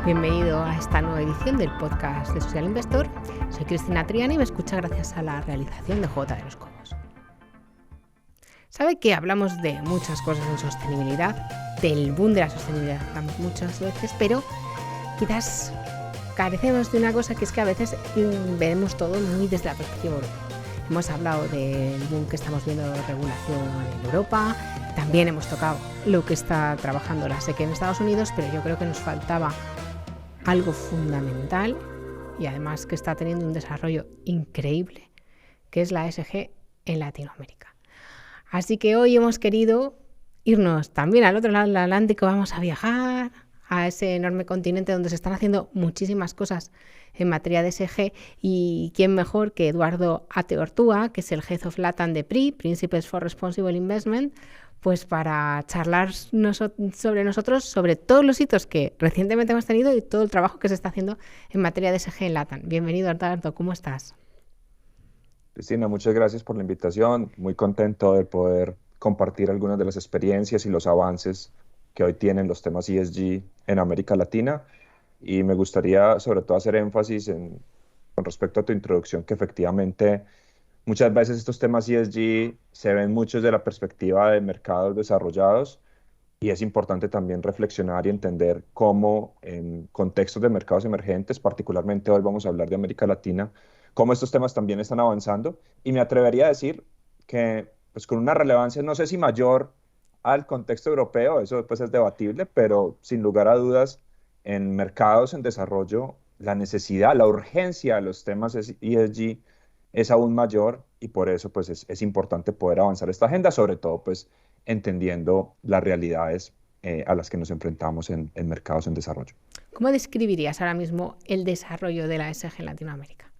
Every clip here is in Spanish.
Bienvenido a esta nueva edición del podcast de Social Investor. Soy Cristina Triana y me escucha gracias a la realización de J de los Cobos. Sabe que hablamos de muchas cosas en sostenibilidad, del boom de la sostenibilidad, hablamos muchas veces, pero quizás carecemos de una cosa, que es que a veces vemos todo muy desde la perspectiva europea. Hemos hablado del boom que estamos viendo de regulación en Europa, también hemos tocado lo que está trabajando la SEC en Estados Unidos, pero yo creo que nos faltaba algo fundamental y además que está teniendo un desarrollo increíble, que es la ESG en Latinoamérica. Así que hoy hemos querido irnos también al otro lado del Atlántico, vamos a viajar a ese enorme continente donde se están haciendo muchísimas cosas en materia de ESG, y quién mejor que Eduardo Ateortúa, que es el Head of LATAM de PRI, Principles for Responsible Investment, pues para charlar sobre todos los hitos que recientemente hemos tenido y todo el trabajo que se está haciendo en materia de ESG en LATAM. Bienvenido, Eduardo, ¿cómo estás? Cristina, muchas gracias por la invitación. Muy contento de poder compartir algunas de las experiencias y los avances que hoy tienen los temas ESG en América Latina. Y me gustaría sobre todo hacer énfasis con respecto a tu introducción, que efectivamente muchas veces estos temas ESG se ven mucho desde la perspectiva de mercados desarrollados, y es importante también reflexionar y entender cómo en contextos de mercados emergentes, particularmente hoy vamos a hablar de América Latina, cómo estos temas también están avanzando. Y me atrevería a decir que pues con una relevancia no sé si mayor al contexto europeo, eso después es debatible, pero sin lugar a dudas en mercados en desarrollo la necesidad, la urgencia de los temas ESG es aún mayor, y por eso pues es importante poder avanzar esta agenda, sobre todo pues entendiendo las realidades a las que nos enfrentamos en mercados en desarrollo. ¿Cómo describirías ahora mismo el desarrollo de la ESG en Latinoamérica?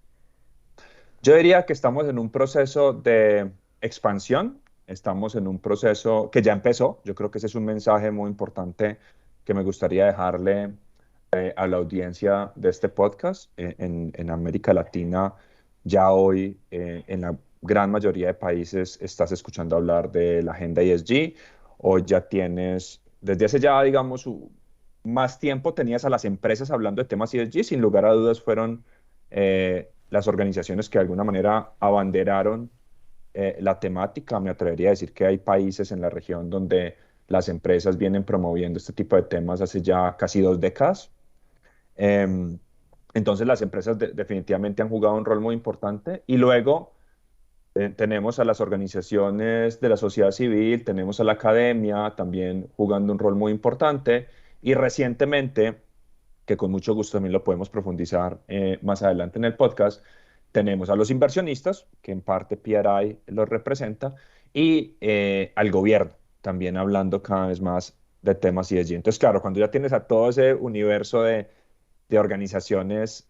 Yo diría que estamos en un proceso de expansión, estamos en un proceso que ya empezó. Yo creo que ese es un mensaje muy importante que me gustaría dejarle a la audiencia de este podcast. En América Latina, ya hoy en la gran mayoría de países estás escuchando hablar de la agenda ESG. Hoy ya tienes, desde hace ya, digamos, más tiempo tenías a las empresas hablando de temas ESG. Sin lugar a dudas fueron las organizaciones que de alguna manera abanderaron la temática. Me atrevería a decir que hay países en la región donde las empresas vienen promoviendo este tipo de temas hace ya casi 2 décadas. Entonces las empresas definitivamente han jugado un rol muy importante, y luego tenemos a las organizaciones de la sociedad civil, tenemos a la academia también jugando un rol muy importante, y recientemente, que con mucho gusto también lo podemos profundizar más adelante en el podcast, tenemos a los inversionistas, que en parte PRI los representa, y al gobierno también hablando cada vez más de temas ESG. Entonces, claro, cuando ya tienes a todo ese universo de organizaciones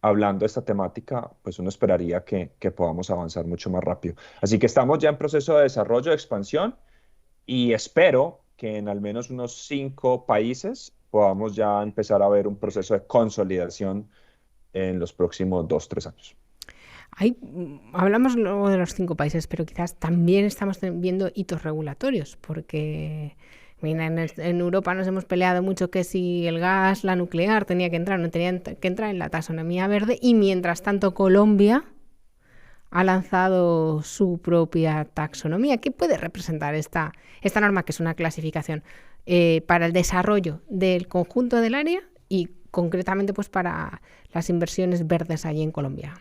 hablando de esta temática, pues uno esperaría que podamos avanzar mucho más rápido. Así que estamos ya en proceso de desarrollo, de expansión, y espero que en al menos unos 5 países podamos ya empezar a ver un proceso de consolidación en los próximos 2, 3 años. Hablamos luego de los 5 países, pero quizás también estamos viendo hitos regulatorios, porque mira, en Europa nos hemos peleado mucho que si el gas, la nuclear tenía que entrar, no tenía que entrar en la taxonomía verde, y mientras tanto Colombia ha lanzado su propia taxonomía. ¿Qué puede representar esta norma, que es una clasificación para el desarrollo del conjunto del área y concretamente pues para las inversiones verdes allí en Colombia?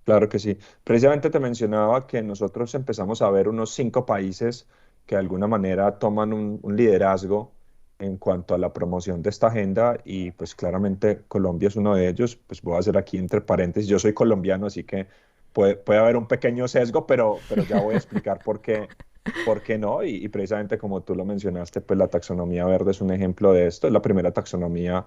Claro que sí. Precisamente te mencionaba que nosotros empezamos a ver unos 5 países que de alguna manera toman un liderazgo en cuanto a la promoción de esta agenda, y pues claramente Colombia es uno de ellos. Pues voy a hacer aquí entre paréntesis, yo soy colombiano, así que puede haber un pequeño sesgo, pero ya voy a explicar por qué no. Y precisamente como tú lo mencionaste, pues la taxonomía verde es un ejemplo de esto. Es la primera taxonomía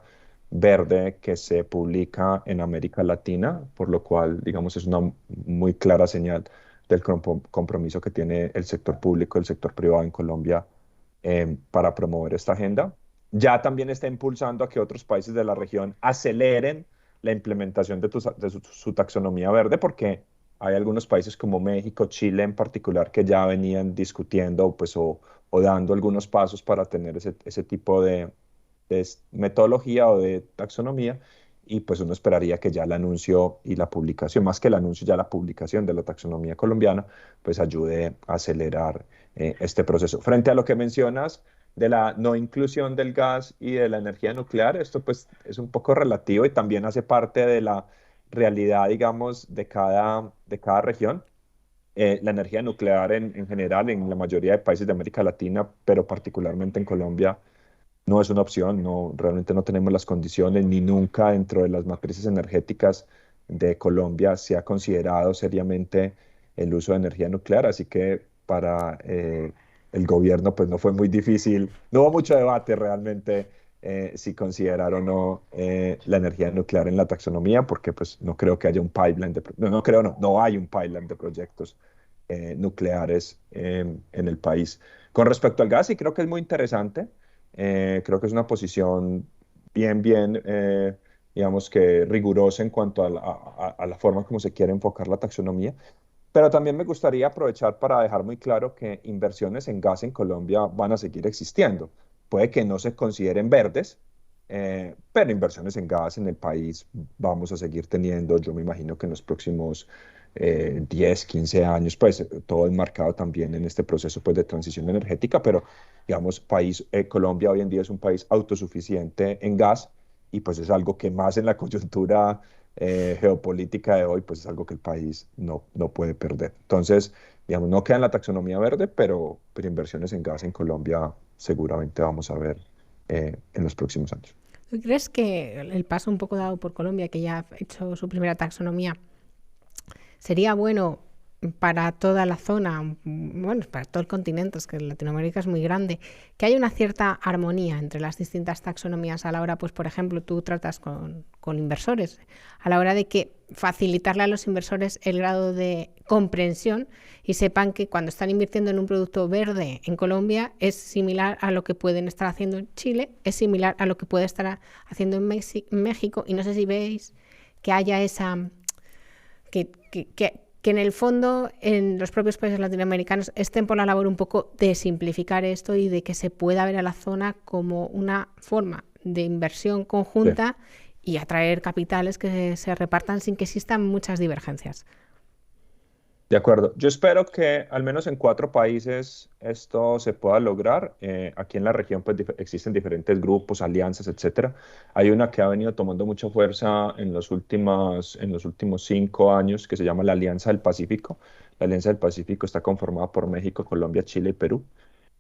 verde que se publica en América Latina, por lo cual, digamos, es una muy clara señal del compromiso que tiene el sector público, el sector privado en Colombia para promover esta agenda. Ya también está impulsando a que otros países de la región aceleren la implementación de su taxonomía verde, porque hay algunos países como México, Chile en particular, que ya venían discutiendo pues, o dando algunos pasos para tener ese tipo de metodología o de taxonomía, y pues uno esperaría que ya el anuncio y la publicación, más que el anuncio, ya la publicación de la taxonomía colombiana, pues ayude a acelerar este proceso. Frente a lo que mencionas de la no inclusión del gas y de la energía nuclear, esto pues es un poco relativo y también hace parte de la realidad, digamos, de cada región. La energía nuclear en general en la mayoría de países de América Latina, pero particularmente en Colombia, no es una opción, no, realmente no tenemos las condiciones, ni nunca dentro de las matrices energéticas de Colombia se ha considerado seriamente el uso de energía nuclear, así que para el gobierno pues no fue muy difícil, no hubo mucho debate realmente si considerar o no la energía nuclear en la taxonomía, porque pues no creo que haya un pipeline no creo, no hay un pipeline de proyectos nucleares en el país. Con respecto al gas, sí creo que es muy interesante. Creo que es una posición bien, digamos que rigurosa en cuanto a la forma como se quiere enfocar la taxonomía. Pero también me gustaría aprovechar para dejar muy claro que inversiones en gas en Colombia van a seguir existiendo. Puede que no se consideren verdes, pero inversiones en gas en el país vamos a seguir teniendo. Yo me imagino que en los próximos 10, 15 años, pues todo enmarcado también en este proceso pues, de transición energética, pero digamos, Colombia hoy en día es un país autosuficiente en gas y pues es algo que más en la coyuntura geopolítica de hoy, pues es algo que el país no puede perder. Entonces, digamos, no queda en la taxonomía verde, pero inversiones en gas en Colombia seguramente vamos a ver en los próximos años. ¿Tú crees que el paso un poco dado por Colombia, que ya ha hecho su primera taxonomía, sería bueno para toda la zona, bueno, para todo el continente, es que Latinoamérica es muy grande, que haya una cierta armonía entre las distintas taxonomías a la hora, pues por ejemplo, tú tratas con inversores, a la hora de que facilitarle a los inversores el grado de comprensión y sepan que cuando están invirtiendo en un producto verde en Colombia es similar a lo que pueden estar haciendo en Chile, es similar a lo que puede estar haciendo en México, y no sé si veis que haya esa... que en el fondo en los propios países latinoamericanos estén por la labor un poco de simplificar esto y de que se pueda ver a la zona como una forma de inversión Sí. conjunta y atraer capitales que se repartan sin que existan muchas divergencias. De acuerdo. Yo espero que al menos en 4 países esto se pueda lograr. Aquí en la región pues existen diferentes grupos, alianzas, etcétera. Hay una que ha venido tomando mucha fuerza en los últimos 5 años que se llama la Alianza del Pacífico. La Alianza del Pacífico está conformada por México, Colombia, Chile y Perú.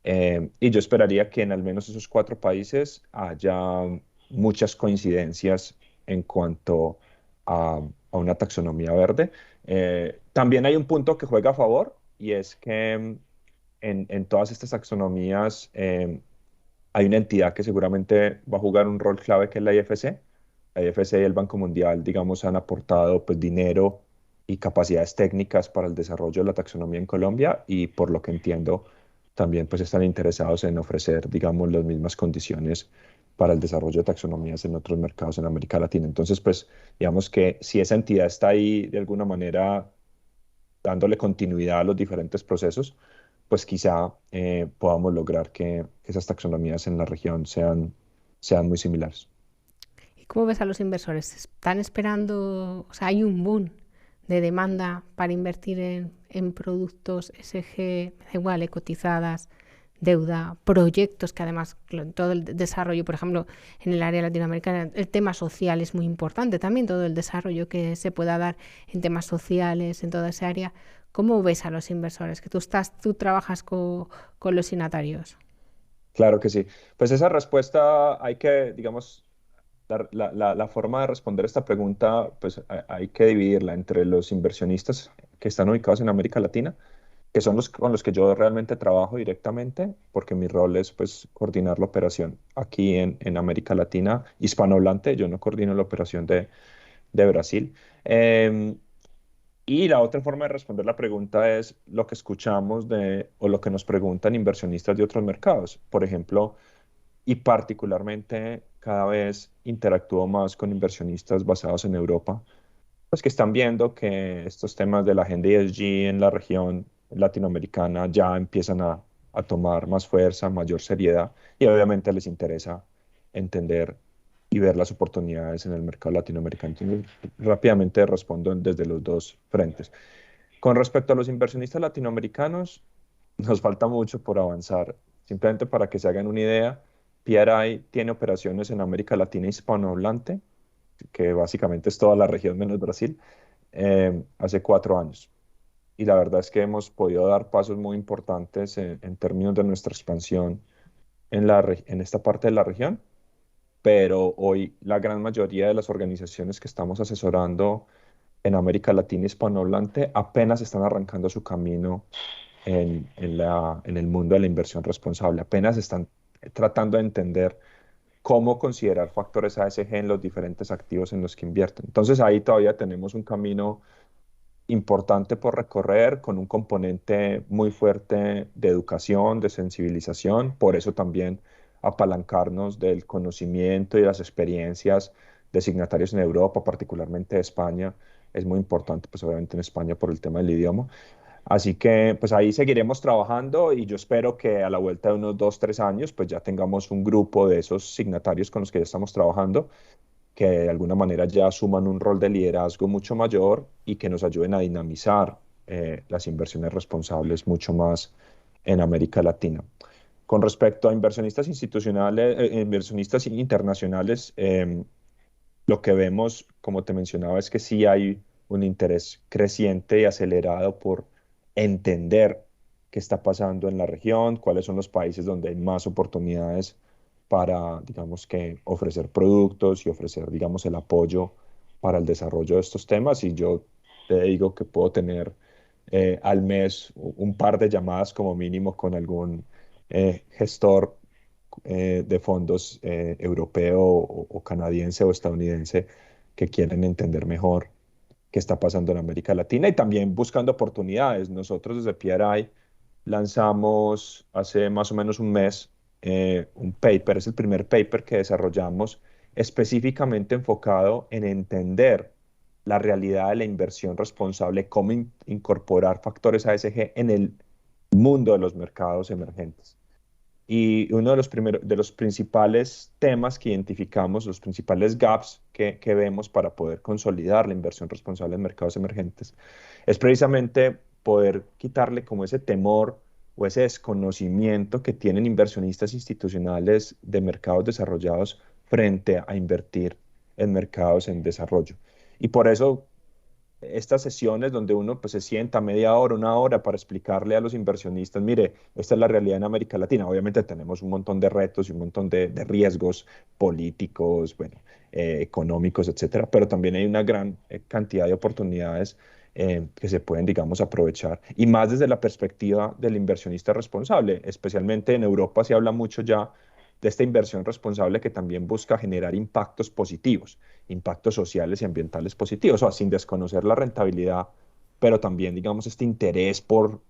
Y yo esperaría que en al menos esos 4 países haya muchas coincidencias en cuanto a una taxonomía verde. También hay un punto que juega a favor y es que en todas estas taxonomías hay una entidad que seguramente va a jugar un rol clave que es la IFC. La IFC y el Banco Mundial, digamos, han aportado pues dinero y capacidades técnicas para el desarrollo de la taxonomía en Colombia y por lo que entiendo también pues están interesados en ofrecer, digamos, las mismas condiciones para el desarrollo de taxonomías en otros mercados en América Latina. Entonces, pues, digamos que si esa entidad está ahí de alguna manera dándole continuidad a los diferentes procesos, pues quizá podamos lograr que esas taxonomías en la región sean muy similares. ¿Y cómo ves a los inversores? ¿Están esperando, o sea, hay un boom de demanda para invertir en productos SG, da igual, cotizadas, deuda, proyectos que además todo el desarrollo, por ejemplo, en el área latinoamericana, el tema social es muy importante también, todo el desarrollo que se pueda dar en temas sociales, en toda esa área? ¿Cómo ves a los inversores? Que tú trabajas con los signatarios. Claro que sí. Pues esa respuesta hay que, digamos, la forma de responder esta pregunta, pues hay que dividirla entre los inversionistas que están ubicados en América Latina, que son los con los que yo realmente trabajo directamente, porque mi rol es pues coordinar la operación aquí en América Latina, hispanohablante, yo no coordino la operación de Brasil. Y la otra forma de responder la pregunta es lo que escuchamos o lo que nos preguntan inversionistas de otros mercados. Por ejemplo, y particularmente cada vez interactúo más con inversionistas basados en Europa, pues que están viendo que estos temas de la agenda ESG en la región latinoamericana ya empiezan a tomar más fuerza, mayor seriedad y obviamente les interesa entender y ver las oportunidades en el mercado latinoamericano. Entonces, rápidamente respondo desde los dos frentes. Con respecto a los inversionistas latinoamericanos, nos falta mucho por avanzar. Simplemente para que se hagan una idea, PRI tiene operaciones en América Latina hispanohablante, que básicamente es toda la región menos Brasil, hace 4 años. Y la verdad es que hemos podido dar pasos muy importantes en términos de nuestra expansión en esta parte de la región, pero hoy la gran mayoría de las organizaciones que estamos asesorando en América Latina hispanohablante apenas están arrancando su camino en el mundo de la inversión responsable, apenas están tratando de entender cómo considerar factores ASG en los diferentes activos en los que invierten. Entonces ahí todavía tenemos un camino importante por recorrer con un componente muy fuerte de educación, de sensibilización, por eso también apalancarnos del conocimiento y las experiencias de signatarios en Europa, particularmente de España, es muy importante, pues obviamente en España por el tema del idioma. Así que pues ahí seguiremos trabajando y yo espero que a la vuelta de unos 2, 3 años pues ya tengamos un grupo de esos signatarios con los que ya estamos trabajando que de alguna manera ya asuman un rol de liderazgo mucho mayor y que nos ayuden a dinamizar las inversiones responsables mucho más en América Latina. Con respecto a inversionistas institucionales, inversionistas internacionales, lo que vemos, como te mencionaba, es que sí hay un interés creciente y acelerado por entender qué está pasando en la región, cuáles son los países donde hay más oportunidades para, digamos que, ofrecer productos y ofrecer, digamos, el apoyo para el desarrollo de estos temas. Y yo te digo que puedo tener al mes un par de llamadas como mínimo con algún gestor de fondos europeo o canadiense o estadounidense que quieren entender mejor qué está pasando en América Latina y también buscando oportunidades. Nosotros desde PRI lanzamos hace más o menos un mes un paper, es el primer paper que desarrollamos específicamente enfocado en entender la realidad de la inversión responsable, cómo incorporar factores ASG en el mundo de los mercados emergentes. Y uno de los principales temas que identificamos, los principales gaps que vemos para poder consolidar la inversión responsable en mercados emergentes, es precisamente poder quitarle como ese temor o ese desconocimiento que tienen inversionistas institucionales de mercados desarrollados frente a invertir en mercados en desarrollo. Y por eso estas sesiones donde uno pues, se sienta media hora, una hora para explicarle a los inversionistas, mire, esta es la realidad en América Latina. Obviamente tenemos un montón de retos y un montón de riesgos políticos, bueno, económicos, etcétera, pero también hay una gran cantidad de oportunidades que se pueden, digamos, aprovechar. Y más desde la perspectiva del inversionista responsable, especialmente en Europa se habla mucho ya de esta inversión responsable que también busca generar impactos positivos, impactos sociales y ambientales positivos, o sea, sin desconocer la rentabilidad, pero también, digamos, este interés por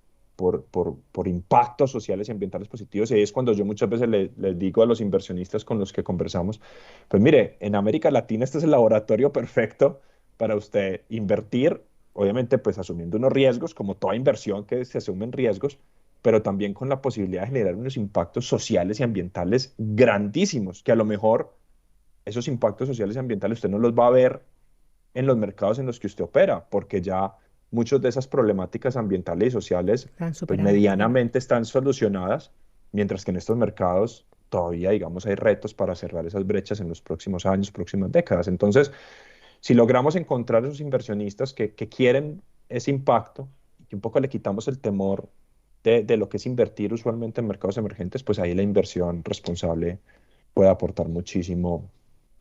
impactos sociales y ambientales positivos. Y ahí es cuando yo muchas veces les digo a los inversionistas con los que conversamos, pues mire, en América Latina este es el laboratorio perfecto para usted invertir, obviamente pues asumiendo unos riesgos, como toda inversión que se asumen riesgos, pero también con la posibilidad de generar unos impactos sociales y ambientales grandísimos, que a lo mejor esos impactos sociales y ambientales usted no los va a ver en los mercados en los que usted opera, porque ya muchas de esas problemáticas ambientales y sociales, Están pues superadas, claro. medianamente están solucionadas, mientras que en estos mercados todavía, digamos, hay retos para cerrar esas brechas en los próximos años, próximas décadas. Entonces, si logramos encontrar esos inversionistas que quieren ese impacto y que un poco le quitamos el temor de lo que es invertir usualmente en mercados emergentes, pues ahí la inversión responsable puede aportar muchísimo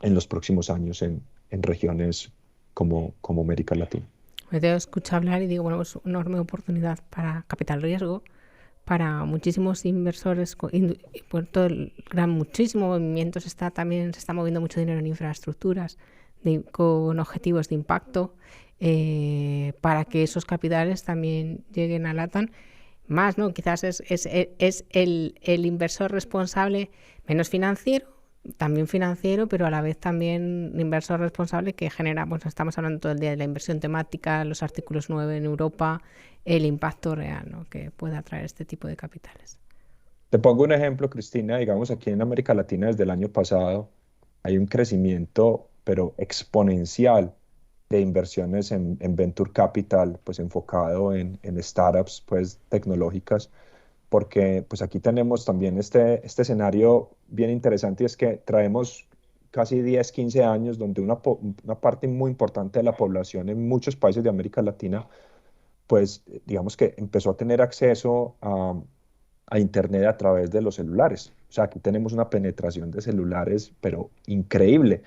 en los próximos años en regiones como América Latina. Me te escucho hablar y digo, bueno, es una enorme oportunidad para capital riesgo, para muchísimos inversores, y por todo el gran, muchísimo movimiento también se está moviendo mucho dinero en infraestructuras con objetivos de impacto, para que esos capitales también lleguen a LATAM. Más, ¿no? Quizás es el inversor responsable menos financiero, también financiero, pero a la vez también un inversor responsable que genera, pues estamos hablando todo el día de la inversión temática, los artículos 9 en Europa, el impacto real, ¿no?, que pueda traer este tipo de capitales. Te pongo un ejemplo, Cristina, digamos aquí en América Latina desde el año pasado hay un crecimiento, pero exponencial de inversiones en Venture Capital, pues enfocado en startups, pues tecnológicas, porque pues aquí tenemos también este escenario bien interesante y es que traemos casi 10 15 años donde una parte muy importante de la población en muchos países de América Latina, pues digamos que empezó a tener acceso a Internet a través de los celulares. O sea, aquí tenemos una penetración de celulares, pero increíble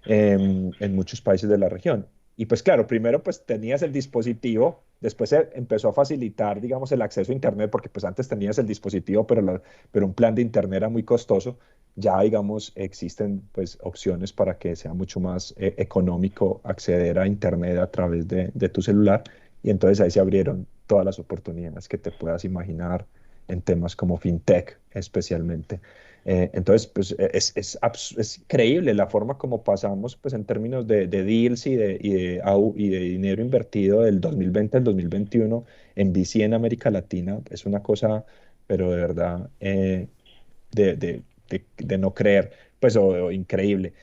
en muchos países de la región. Y pues claro, primero pues tenías el dispositivo, después se empezó a facilitar, digamos, el acceso a Internet, porque pues antes tenías el dispositivo, pero un plan de Internet era muy costoso. Ya, digamos, existen pues opciones para que sea mucho más económico acceder a Internet a través de tu celular. Y entonces ahí se abrieron todas las oportunidades que te puedas imaginar en temas como fintech especialmente. Entonces, pues es increíble la forma como pasamos, pues en términos de deals y de dinero invertido del 2020 al 2021 en VC en América Latina. Es una cosa, pero de verdad, de no creer, pues o increíble.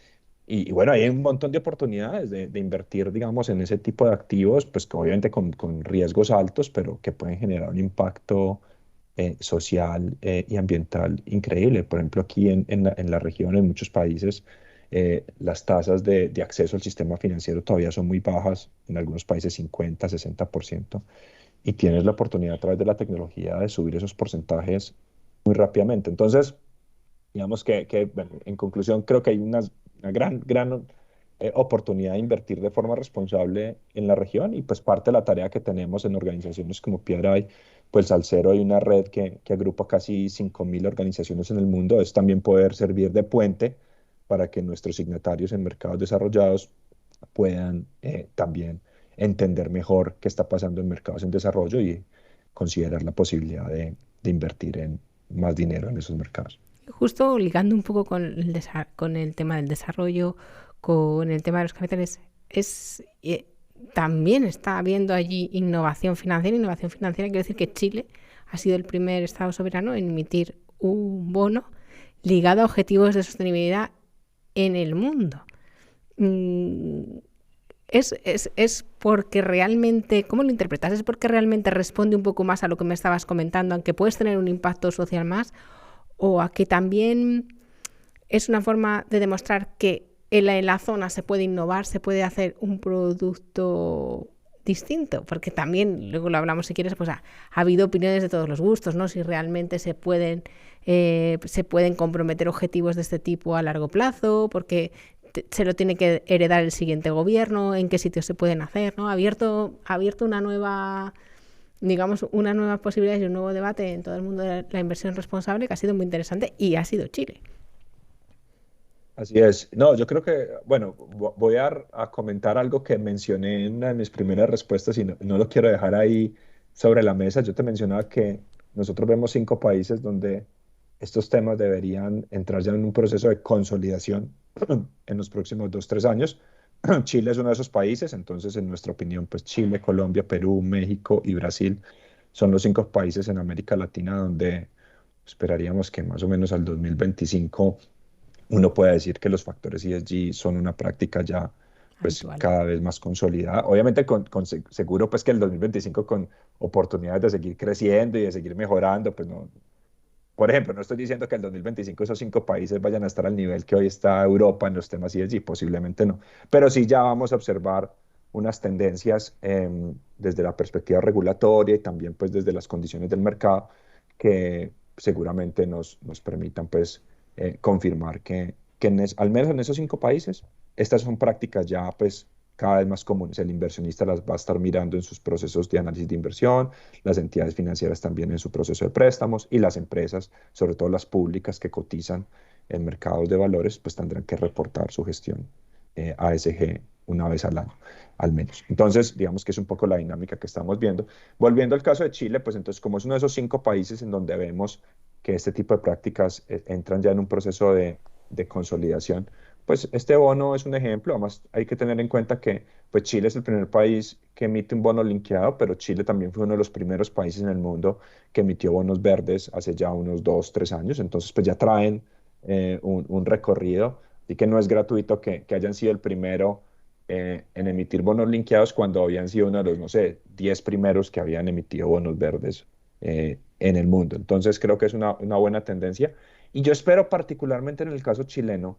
Y bueno, hay un montón de oportunidades de invertir, digamos, en ese tipo de activos, pues que obviamente con riesgos altos, pero que pueden generar un impacto social y ambiental increíble. Por ejemplo, aquí en la región, en muchos países, las tasas de acceso al sistema financiero todavía son muy bajas, en algunos países 50, 60%, y tienes la oportunidad a través de la tecnología de subir esos porcentajes muy rápidamente. Entonces, digamos bueno, en conclusión, creo que hay una gran oportunidad de invertir de forma responsable en la región y pues parte de la tarea que tenemos en organizaciones como PRI, pues al ser hoy una red que agrupa casi 5.000 organizaciones en el mundo, es también poder servir de puente para que nuestros signatarios en mercados desarrollados puedan también entender mejor qué está pasando en mercados en desarrollo y considerar la posibilidad de invertir en más dinero en esos mercados. Justo ligando un poco con con el tema del desarrollo, con el tema de los capitales, también está habiendo allí innovación financiera. Innovación financiera quiere decir que Chile ha sido el primer Estado soberano en emitir un bono ligado a objetivos de sostenibilidad en el mundo. Es porque realmente, ¿cómo lo interpretas? ¿Es porque realmente responde un poco más a lo que me estabas comentando, aunque puedes tener un impacto social más? ¿O a que también es una forma de demostrar que en la zona se puede innovar, se puede hacer un producto distinto? Porque también, luego lo hablamos si quieres, pues ha habido opiniones de todos los gustos, ¿no? Si realmente se pueden comprometer objetivos de este tipo a largo plazo, porque se lo tiene que heredar el siguiente gobierno, en qué sitios se pueden hacer, ¿no? Ha abierto una nueva, digamos, una nueva posibilidad y un nuevo debate en todo el mundo de la inversión responsable que ha sido muy interesante y ha sido Chile. Así es. No, yo creo que, bueno, voy a comentar algo que mencioné en una de mis primeras respuestas y no lo quiero dejar ahí sobre la mesa. Yo te mencionaba que nosotros vemos 5 países donde estos temas deberían entrar ya en un proceso de consolidación en los próximos 2, 3 años. Chile es uno de esos países, entonces en nuestra opinión, pues Chile, Colombia, Perú, México y Brasil son los 5 países en América Latina donde esperaríamos que más o menos al 2025 uno puede decir que los factores ESG son una práctica ya pues Habitual. cada vez más consolidada. Obviamente seguro pues que el 2025 con oportunidades de seguir creciendo y de seguir mejorando, pues no. Por ejemplo, no estoy diciendo que el 2025 esos 5 países vayan a estar al nivel que hoy está Europa en los temas ESG, posiblemente no. Pero sí ya vamos a observar unas tendencias desde la perspectiva regulatoria y también pues desde las condiciones del mercado que seguramente nos permitan pues confirmar que al menos en esos 5 países estas son prácticas ya pues cada vez más comunes. El inversionista las va a estar mirando en sus procesos de análisis de inversión, las entidades financieras también en su proceso de préstamos y las empresas, sobre todo las públicas que cotizan en mercados de valores, pues tendrán que reportar su gestión ASG una vez al año, al menos. Entonces, digamos que es un poco la dinámica que estamos viendo. Volviendo al caso de Chile, pues entonces como es uno de esos 5 países en donde vemos que este tipo de prácticas entran ya en un proceso de consolidación, pues este bono es un ejemplo. Además, hay que tener en cuenta que pues Chile es el primer país que emite un bono linkeado, pero Chile también fue uno de los primeros países en el mundo que emitió bonos verdes hace ya unos 2, 3 años. Entonces, pues ya traen un recorrido. Así que no es gratuito que hayan sido el primero en emitir bonos linkeados cuando habían sido uno de los, no sé, 10 primeros que habían emitido bonos verdes en el mundo. Entonces, creo que es una buena tendencia. Y yo espero particularmente en el caso chileno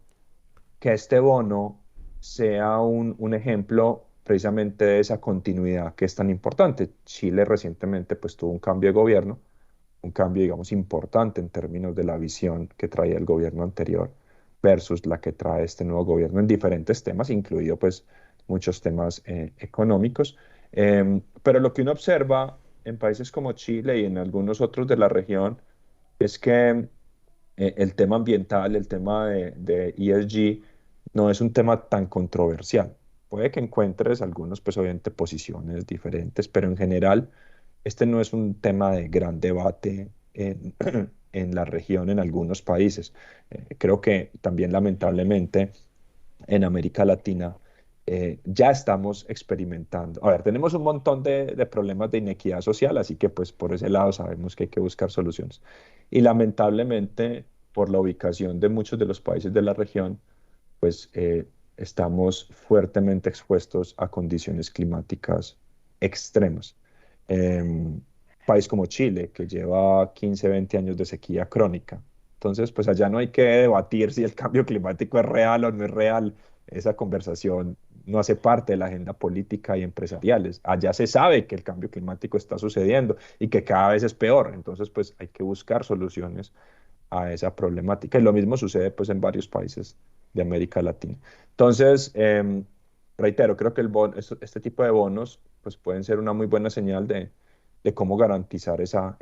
que este bono sea un ejemplo precisamente de esa continuidad que es tan importante. Chile recientemente pues tuvo un cambio de gobierno, un cambio digamos importante en términos de la visión que traía el gobierno anterior versus la que trae este nuevo gobierno en diferentes temas, incluido pues muchos temas económicos. Pero lo que uno observa en países como Chile y en algunos otros de la región es que el tema ambiental, el tema de ESG, no es un tema tan controversial. Puede que encuentres algunos, pues obviamente, posiciones diferentes, pero en general este no es un tema de gran debate en la región, en algunos países. Creo que también lamentablemente en América Latina ya estamos experimentando. A ver, tenemos un montón de problemas de inequidad social, así que pues por ese lado sabemos que hay que buscar soluciones. Y lamentablemente, por la ubicación de muchos de los países de la región, pues estamos fuertemente expuestos a condiciones climáticas extremas. Un país como Chile, que lleva 15, 20 años de sequía crónica. Entonces, pues allá no hay que debatir si el cambio climático es real o no es real. Esa conversación no hace parte de la agenda política y empresariales. Allá se sabe que el cambio climático está sucediendo y que cada vez es peor. Entonces, pues hay que buscar soluciones a esa problemática. Y lo mismo sucede pues en varios países de América Latina. Entonces, reitero, creo que este tipo de bonos pues pueden ser una muy buena señal de cómo garantizar esa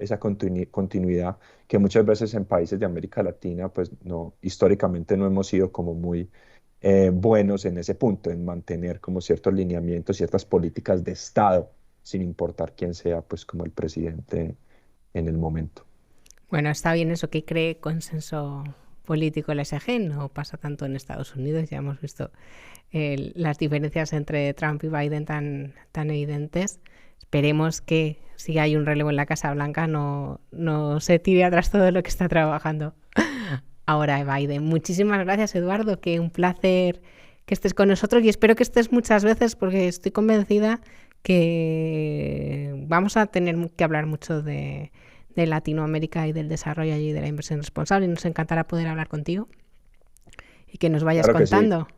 continuidad que muchas veces en países de América Latina pues no, históricamente no hemos sido como muy buenos en ese punto, en mantener como ciertos lineamientos, ciertas políticas de Estado, sin importar quién sea pues como el presidente en el momento. Bueno, está bien eso que cree consenso político el SG, no pasa tanto en Estados Unidos, ya hemos visto las diferencias entre Trump y Biden tan evidentes. Esperemos que si hay un relevo en la Casa Blanca no se tire atrás todo lo que está trabajando ahora Biden. Muchísimas gracias, Eduardo, que un placer que estés con nosotros y espero que estés muchas veces porque estoy convencida que vamos a tener que hablar mucho de Latinoamérica y del desarrollo allí de la inversión responsable y nos encantará poder hablar contigo y que nos vayas Claro que sí. contando.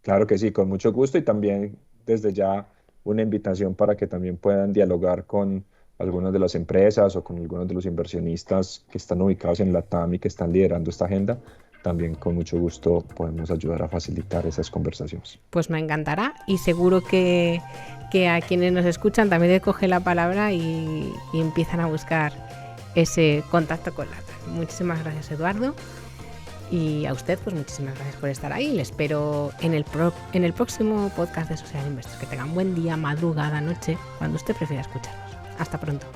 Claro que sí, con mucho gusto y también desde ya una invitación para que también puedan dialogar con algunas de las empresas o con algunos de los inversionistas que están ubicados en LATAM y que están liderando esta agenda. También con mucho gusto podemos ayudar a facilitar esas conversaciones. Pues me encantará y seguro que a quienes nos escuchan también les coge la palabra y empiezan a buscar ese contacto con LATAM. Muchísimas gracias, Eduardo. Y a usted, pues muchísimas gracias por estar ahí. Le espero en el próximo podcast de Social Investors. Que tengan buen día, madrugada, noche, cuando usted prefiera escucharnos. Hasta pronto.